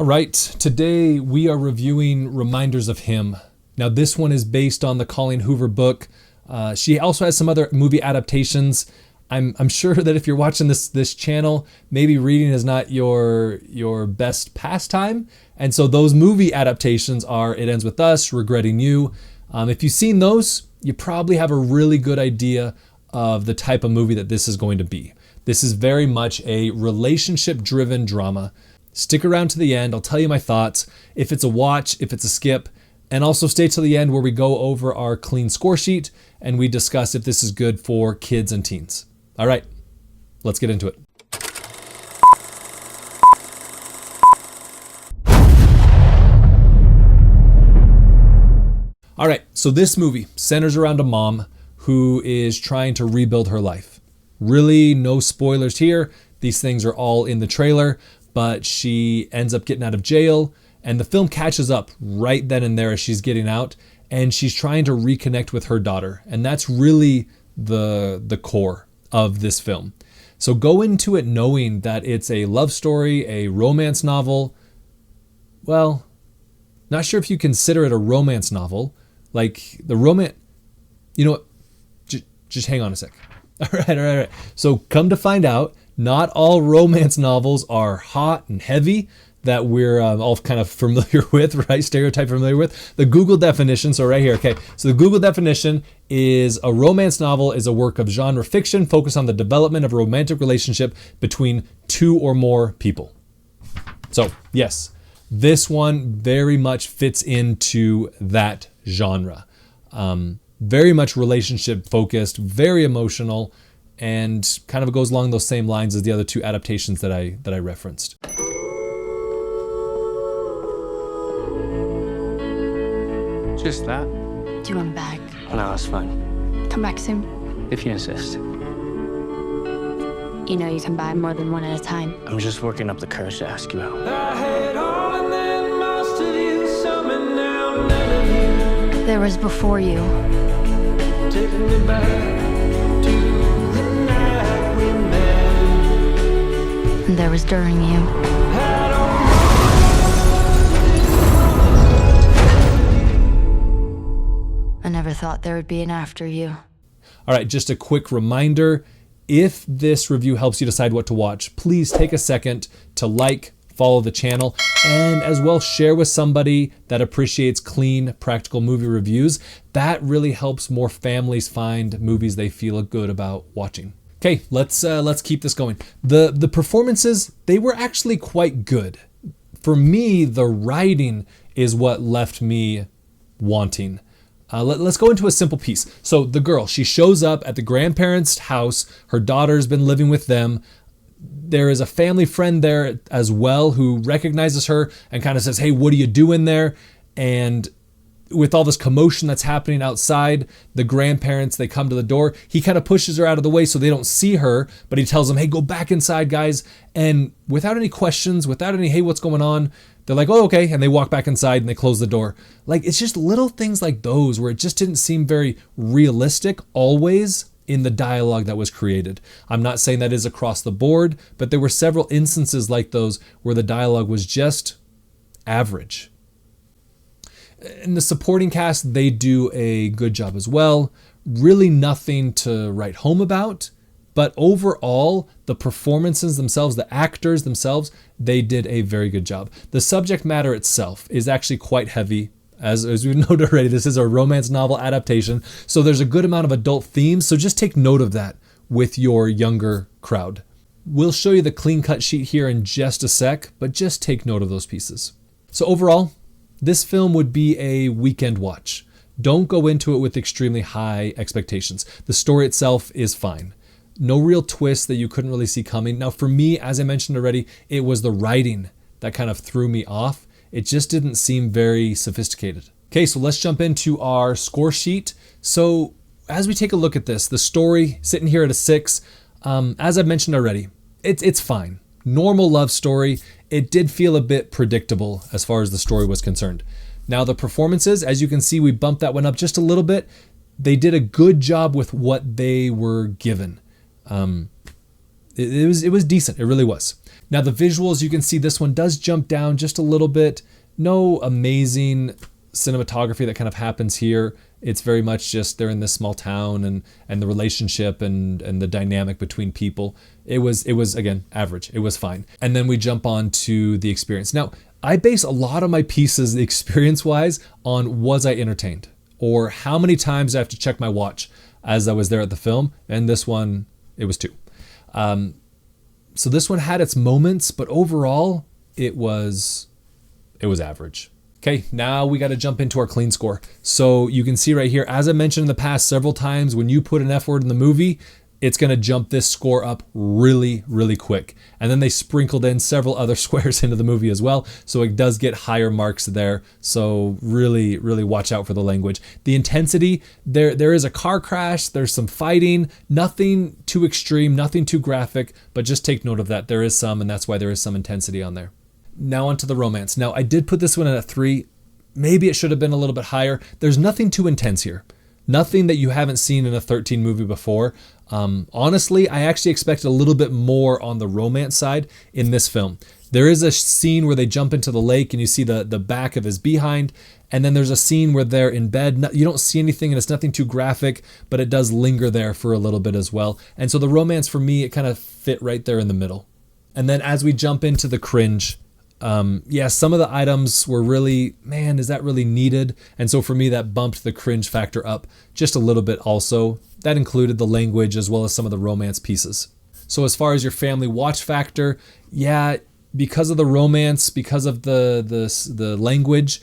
All right, today we are reviewing Reminders of Him. Now this one is based on the Colleen Hoover book. She also has some other movie adaptations. I'm sure that if you're watching this channel, maybe reading is not your best pastime. And so those movie adaptations are It Ends With Us, Regretting You. If you've seen those, you probably have a really good idea of the type of movie that this is going to be. This is very much a relationship-driven drama. Stick around to the end. I'll tell you my thoughts, if it's a watch, if it's a skip, and also stay till the end where we go over our clean score sheet and we discuss if this is good for kids and teens. All right, let's get into it. All right, so this movie centers around a mom who is trying to rebuild her life. Really, no spoilers here. These things are all in the trailer, but she ends up getting out of jail, and the film catches up right then and there as she's getting out, and she's trying to reconnect with her daughter, and that's really the core of this film. So go into it knowing that it's a love story, a romance novel. Well, not sure if you consider it a romance novel. Like the romance, you know what? Just hang on a sec. All right. So come to find out, not all romance novels are hot and heavy that we're all kind of familiar with, right? Stereotype familiar with. The Google definition, so right here, okay. So the Google definition is a romance novel is a work of genre fiction focused on the development of a romantic relationship between two or more people. So yes, this one very much fits into that genre. Very much relationship focused, very emotional, and kind of goes along those same lines as the other two adaptations that I referenced. Just that. Do you want him back? No, it's fine. Come back soon. If you insist. You know you can buy more than one at a time. I'm just working up the courage to ask you out. There was before you. Taking me back to the night we met. And there was during you. I never thought there would be an after you. All right, just a quick reminder. If this review helps you decide what to watch, please take a second to like, follow the channel, and as well share with somebody that appreciates clean, practical movie reviews. That really helps more families find movies they feel good about watching. Okay, let's keep this going. The performances, they were actually quite good. For me, the writing is what left me wanting. Let's go into a simple piece. So the girl, she shows up at the grandparents' house. Her daughter's been living with them. There is a family friend there as well who recognizes her and kind of says, hey, what are you doing there? And with all this commotion that's happening outside, the grandparents, they come to the door. He kind of pushes her out of the way so they don't see her, but he tells them, hey, go back inside, guys. And without any questions, without any, hey, what's going on? They're like, oh, okay. And they walk back inside and they close the door. Like, it's just little things like those where it just didn't seem very realistic always in the dialogue that was created. I'm not saying that is across the board, but there were several instances like those where the dialogue was just average. In the supporting cast, they do a good job as well. Really nothing to write home about, but overall, the performances themselves, the actors themselves, they did a very good job. The subject matter itself is actually quite heavy. As we've noted already, this is a romance novel adaptation, so there's a good amount of adult themes, so just take note of that with your younger crowd. We'll show you the clean cut sheet here in just a sec, but just take note of those pieces. So overall, this film would be a weekend watch. Don't go into it with extremely high expectations. The story itself is fine. No real twist that you couldn't really see coming. Now for me, as I mentioned already, it was the writing that kind of threw me off. It just didn't seem very sophisticated. Okay, so let's jump into our score sheet. So as we take a look at this, the story sitting here at a 6, as I've mentioned already, it's fine. Normal love story. It did feel a bit predictable as far as the story was concerned. Now the performances, as you can see, we bumped that one up just a little bit. They did a good job with what they were given. It was decent. It really was. Now the visuals, you can see this one does jump down just a little bit. No amazing cinematography that kind of happens here. It's very much just they're in this small town and the relationship and the dynamic between people. It was again average. It was fine. And then we jump on to the experience. Now I base a lot of my pieces experience-wise on was I entertained, or how many times I have to check my watch as I was there at the film. And this one, it was 2. So this one had its moments, but overall it was average. Okay, now we got to jump into our clean score. So you can see right here, as I mentioned in the past several times, when you put an F word in the movie, it's going to jump this score up really, really quick. And then they sprinkled in several other squares into the movie as well. So it does get higher marks there. So really, really watch out for the language. The intensity, there is a car crash. There's some fighting, nothing too extreme, nothing too graphic, but just take note of that. There is some, and that's why there is some intensity on there. Now onto the romance. Now I did put this one at a 3. Maybe it should have been a little bit higher. There's nothing too intense here. Nothing that you haven't seen in a 13 movie before. Honestly, I actually expected a little bit more on the romance side in this film. There is a scene where they jump into the lake and you see the back of his behind. And then there's a scene where they're in bed. You don't see anything and it's nothing too graphic, but it does linger there for a little bit as well. And so the romance for me, it kind of fit right there in the middle. And then as we jump into the cringe, some of the items were really, man, is that really needed? And so for me, that bumped the cringe factor up just a little bit also. That included the language as well as some of the romance pieces. So as far as your family watch factor, because of the romance, because of the language,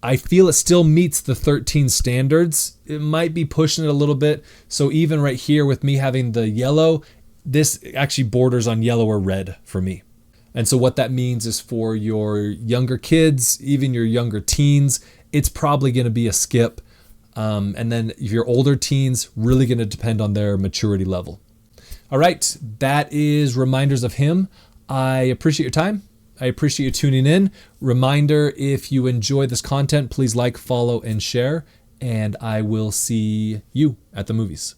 I feel it still meets the 13 standards. It might be pushing it a little bit. So even right here with me having the yellow, this actually borders on yellow or red for me. And so what that means is for your younger kids, even your younger teens, it's probably going to be a skip. And then if your older teens, really going to depend on their maturity level. All right, that is Reminders of Him. I appreciate your time. I appreciate you tuning in. Reminder, if you enjoy this content, please like, follow, and share. And I will see you at the movies.